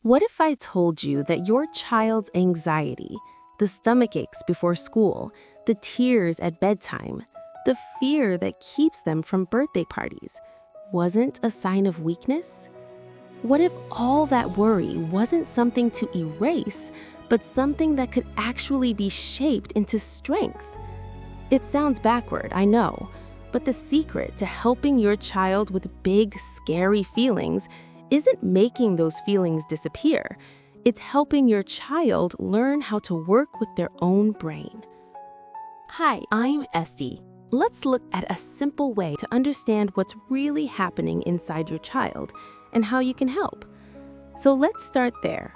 What if I told you that your child's anxiety, the stomach aches before school, the tears at bedtime, the fear that keeps them from birthday parties, wasn't a sign of weakness? What if all that worry wasn't something to erase, but something that could actually be shaped into strength? It sounds backward, I know, but the secret to helping your child with big, scary feelings isn't making those feelings disappear. It's helping your child learn how to work with their own brain. Hi, I'm Esty. Let's look at a simple way to understand what's really happening inside your child and how you can help. So let's start there.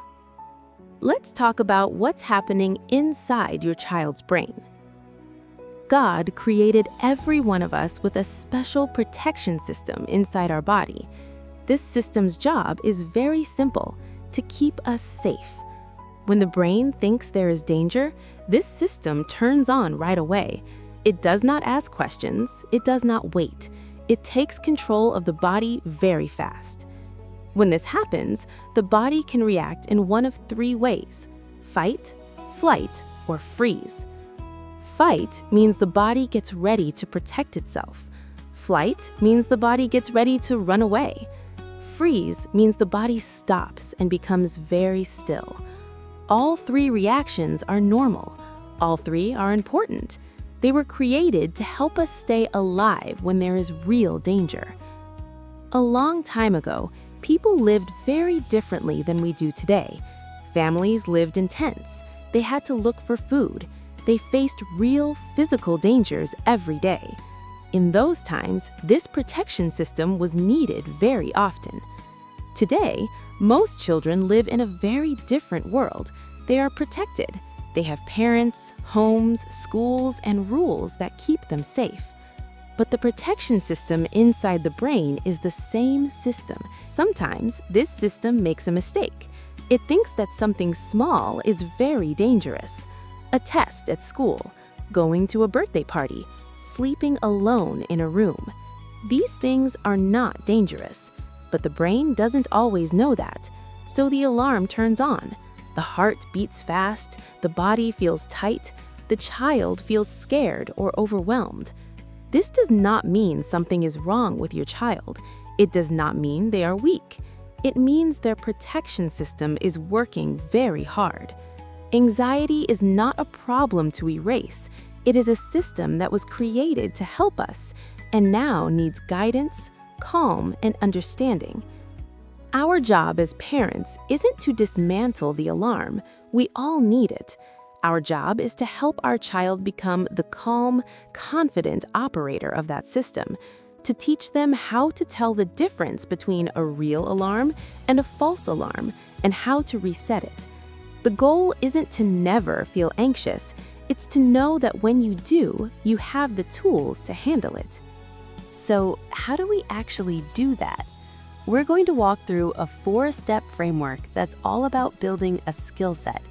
Let's talk about what's happening inside your child's brain. God created every one of us with a special protection system inside our body. This system's job is very simple: to keep us safe. When the brain thinks there is danger, this system turns on right away. It does not ask questions, it does not wait. It takes control of the body very fast. When this happens, the body can react in one of three ways: fight, flight, or freeze. Fight means the body gets ready to protect itself. Flight means the body gets ready to run away. Freeze means the body stops and becomes very still. All three reactions are normal. All three are important. They were created to help us stay alive when there is real danger. A long time ago, people lived very differently than we do today. Families lived in tents. They had to look for food. They faced real physical dangers every day. In those times, this protection system was needed very often. Today, most children live in a very different world. They are protected. They have parents, homes, schools, and rules that keep them safe. But the protection system inside the brain is the same system. Sometimes, this system makes a mistake. It thinks that something small is very dangerous. A test at school, going to a birthday party, sleeping alone in a room. These things are not dangerous, but the brain doesn't always know that, so the alarm turns on. The heart beats fast, the body feels tight, the child feels scared or overwhelmed. This does not mean something is wrong with your child. It does not mean they are weak. It means their protection system is working very hard. Anxiety is not a problem to erase. It is a system that was created to help us and now needs guidance, calm, and understanding. Our job as parents isn't to dismantle the alarm. We all need it. Our job is to help our child become the calm, confident operator of that system, to teach them how to tell the difference between a real alarm and a false alarm and how to reset it. The goal isn't to never feel anxious. It's to know that when you do, you have the tools to handle it. So, how do we actually do that? We're going to walk through a 4-step framework that's all about building a skill set.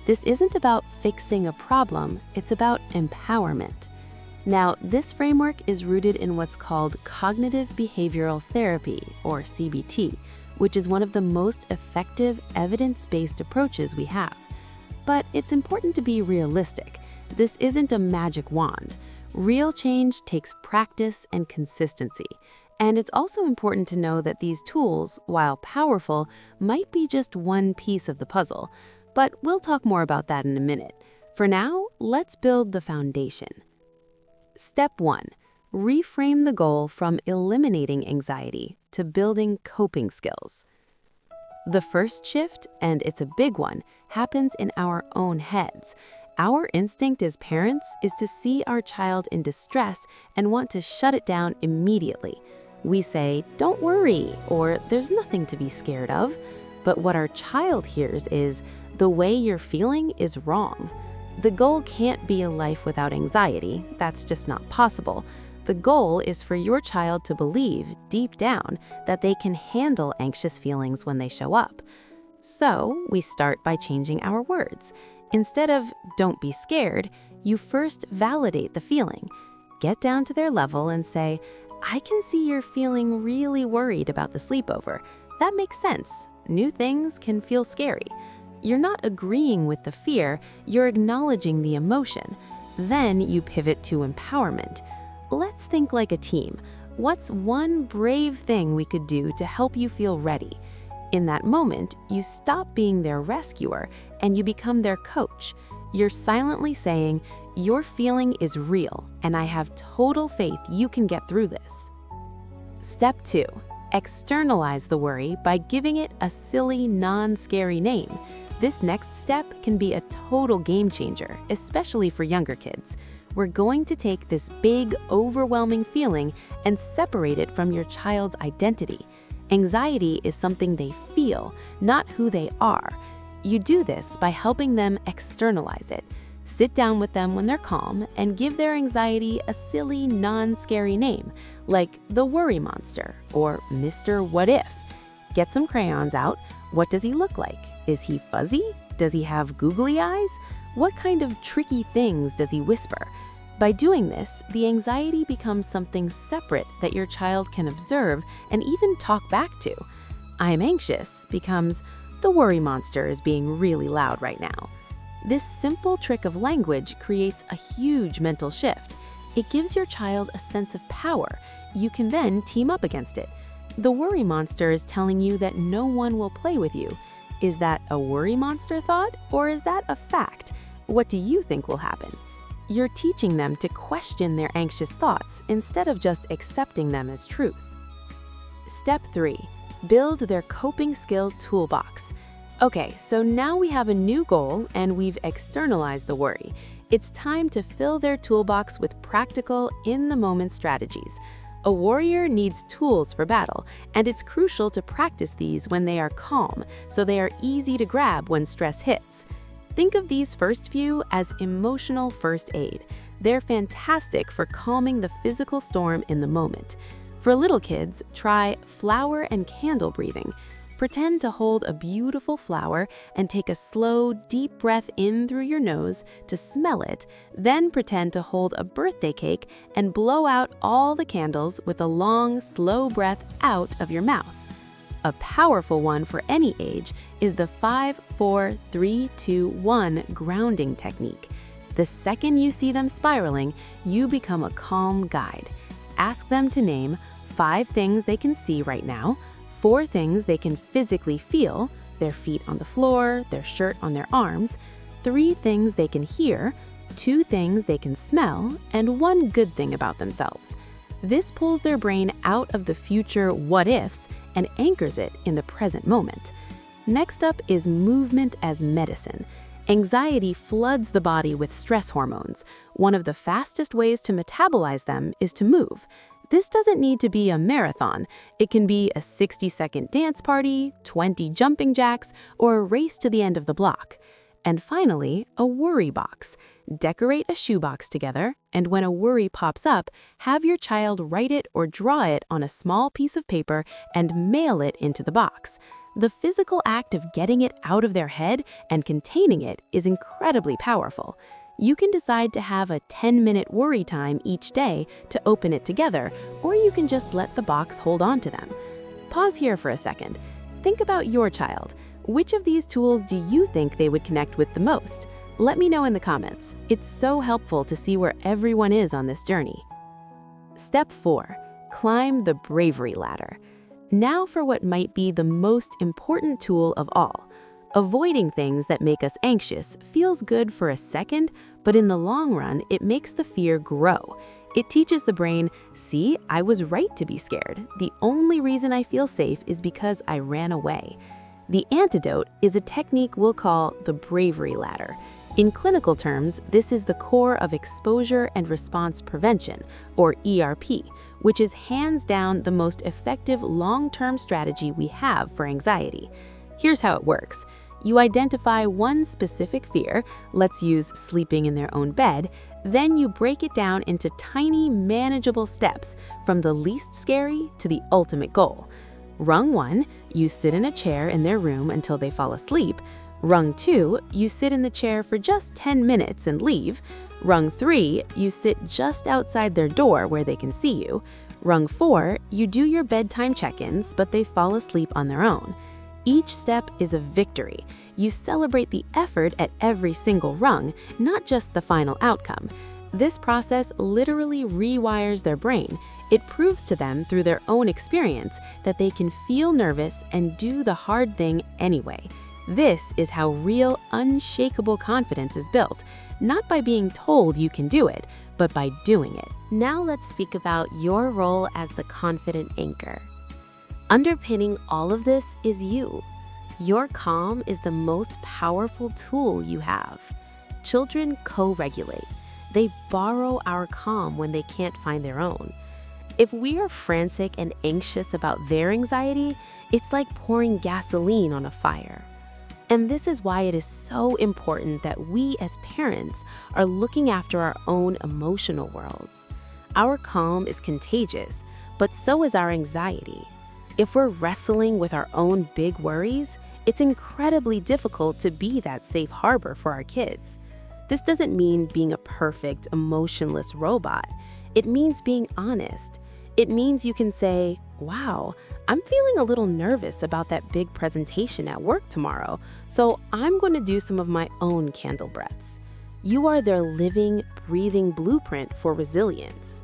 This isn't about fixing a problem, it's about empowerment. Now, this framework is rooted in what's called cognitive behavioral therapy, or CBT, which is one of the most effective evidence-based approaches we have. But it's important to be realistic. This isn't a magic wand. Real change takes practice and consistency. And it's also important to know that these tools, while powerful, might be just one piece of the puzzle. But we'll talk more about that in a minute. For now, let's build the foundation. Step 1. Reframe the goal from eliminating anxiety to building coping skills. The first shift, and it's a big one, happens in our own heads. Our instinct as parents is to see our child in distress and want to shut it down immediately. We say, "Don't worry," or "There's nothing to be scared of." But what our child hears is, "The way you're feeling is wrong." The goal can't be a life without anxiety. That's just not possible. The goal is for your child to believe, deep down, that they can handle anxious feelings when they show up. So, we start by changing our words. Instead of "don't be scared," you first validate the feeling. Get down to their level and say, "I can see you're feeling really worried about the sleepover. That makes sense. new things can feel scary. You're not agreeing with the fear, you're acknowledging the emotion. Then you pivot to empowerment. Let's think like a team. What's one brave thing we could do to help you feel ready? In that moment, you stop being their rescuer and you become their coach. You're silently saying, your feeling is real, and I have total faith you can get through this. Step 2. Externalize the worry by giving it a silly, non-scary name. This next step can be a total game changer, especially for younger kids. We're going to take this big, overwhelming feeling and separate it from your child's identity. Anxiety is something they feel, not who they are. You do this by helping them externalize it. Sit down with them when they're calm and give their anxiety a silly, non-scary name, like the worry monster or Mr. What If. Get some crayons out. What does he look like? Is he fuzzy? Does he have googly eyes? What kind of tricky things does he whisper? By doing this, the anxiety becomes something separate that your child can observe and even talk back to. I'm anxious becomes, the worry monster is being really loud right now. This simple trick of language creates a huge mental shift. It gives your child a sense of power. You can then team up against it. The worry monster is telling you that no one will play with you. Is that a worry monster thought, or is that a fact? What do you think will happen? You're teaching them to question their anxious thoughts instead of just accepting them as truth. Step 3. Build their coping skill toolbox. Okay, so now we have a new goal and we've externalized the worry. It's time to fill their toolbox with practical, in-the-moment strategies. A warrior needs tools for battle, and it's crucial to practice these when they are calm, so they are easy to grab when stress hits. Think of these first few as emotional first aid. They're fantastic for calming the physical storm in the moment. For little kids, try flower and candle breathing. Pretend to hold a beautiful flower and take a slow, deep breath in through your nose to smell it, then pretend to hold a birthday cake and blow out all the candles with a long, slow breath out of your mouth. A powerful one for any age is the 5, 4, 3, 2, 1 grounding technique. The second you see them spiraling, you become a calm guide. Ask them to name 5 things they can see right now, 4 things they can physically feel, their feet on the floor, their shirt on their arms, 3 things they can hear, 2 things they can smell, and 1 good thing about themselves. This pulls their brain out of the future what-ifs and anchors it in the present moment. Next up is movement as medicine. Anxiety floods the body with stress hormones. One of the fastest ways to metabolize them is to move. This doesn't need to be a marathon. It can be a 60-second dance party, 20 jumping jacks, or a race to the end of the block. And finally, a worry box. Decorate a shoebox together, and when a worry pops up, have your child write it or draw it on a small piece of paper and mail it into the box. The physical act of getting it out of their head and containing it is incredibly powerful. You can decide to have a 10-minute worry time each day to open it together, or you can just let the box hold on to them. Pause here for a second. Think about your child. Which of these tools do you think they would connect with the most? Let me know in the comments. It's so helpful to see where everyone is on this journey. Step 4. Climb the Bravery Ladder. Now for what might be the most important tool of all. Avoiding things that make us anxious feels good for a second, but in the long run, it makes the fear grow. It teaches the brain, see, I was right to be scared. The only reason I feel safe is because I ran away. The antidote is a technique we'll call the Bravery Ladder. In clinical terms, this is the core of exposure and response prevention, or ERP, which is hands down the most effective long-term strategy we have for anxiety. Here's how it works. You identify one specific fear, let's use sleeping in their own bed, then you break it down into tiny, manageable steps from the least scary to the ultimate goal. Rung 1, you sit in a chair in their room until they fall asleep. Rung 2, you sit in the chair for just 10 minutes and leave. Rung 3, you sit just outside their door where they can see you. Rung 4, you do your bedtime check-ins, but they fall asleep on their own. Each step is a victory. You celebrate the effort at every single rung, not just the final outcome. This process literally rewires their brain. It proves to them through their own experience that they can feel nervous and do the hard thing anyway. This is how real, unshakable confidence is built, not by being told you can do it, but by doing it. Now let's speak about your role as the confident anchor. Underpinning all of this is you. Your calm is the most powerful tool you have. Children co-regulate. They borrow our calm when they can't find their own. If we are frantic and anxious about their anxiety, it's like pouring gasoline on a fire. And this is why it is so important that we as parents are looking after our own emotional worlds. Our calm is contagious, but so is our anxiety. If we're wrestling with our own big worries, it's incredibly difficult to be that safe harbor for our kids. This doesn't mean being a perfect, emotionless robot. It means being honest. It means you can say, wow, I'm feeling a little nervous about that big presentation at work tomorrow, so I'm going to do some of my own candle breaths. You are their living, breathing blueprint for resilience.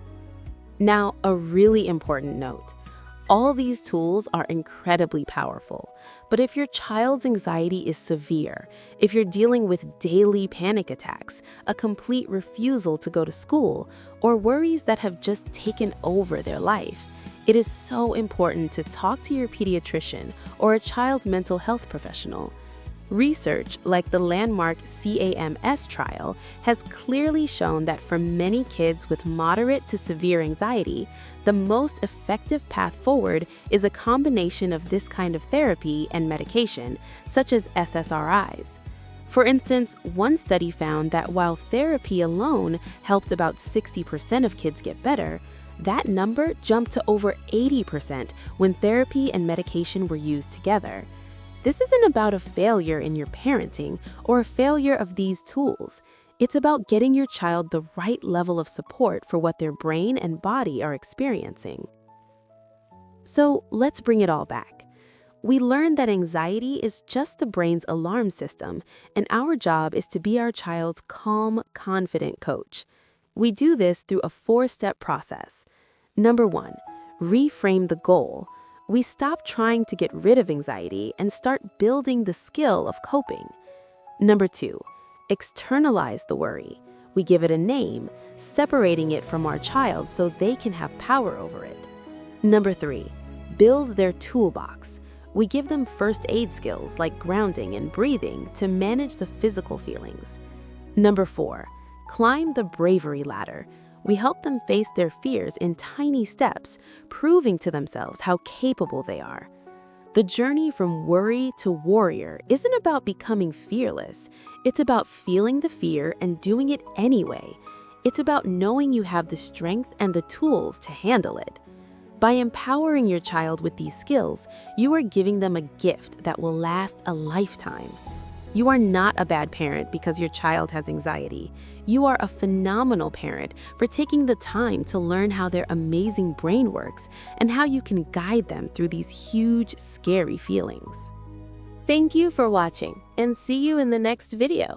Now, a really important note. All these tools are incredibly powerful, but if your child's anxiety is severe, if you're dealing with daily panic attacks, a complete refusal to go to school, or worries that have just taken over their life, it is so important to talk to your pediatrician or a child mental health professional. Research, like the landmark CAMS trial, has clearly shown that for many kids with moderate to severe anxiety, the most effective path forward is a combination of this kind of therapy and medication, such as SSRIs. For instance, one study found that while therapy alone helped about 60% of kids get better, that number jumped to over 80% when therapy and medication were used together. This isn't about a failure in your parenting or a failure of these tools. It's about getting your child the right level of support for what their brain and body are experiencing. So let's bring it all back. We learned that anxiety is just the brain's alarm system, and our job is to be our child's calm, confident coach. We do this through a 4-step process. Number 1, reframe the goal. We stop trying to get rid of anxiety and start building the skill of coping. Number 2, externalize the worry. We give it a name, separating it from our child so they can have power over it. Number 3, build their toolbox. We give them first aid skills like grounding and breathing to manage the physical feelings. Number 4, climb the bravery ladder. We help them face their fears in tiny steps, proving to themselves how capable they are. The journey from worry to warrior isn't about becoming fearless. It's about feeling the fear and doing it anyway. It's about knowing you have the strength and the tools to handle it. By empowering your child with these skills, you are giving them a gift that will last a lifetime. You are not a bad parent because your child has anxiety. You are a phenomenal parent for taking the time to learn how their amazing brain works and how you can guide them through these huge, scary feelings. Thank you for watching, and see you in the next video.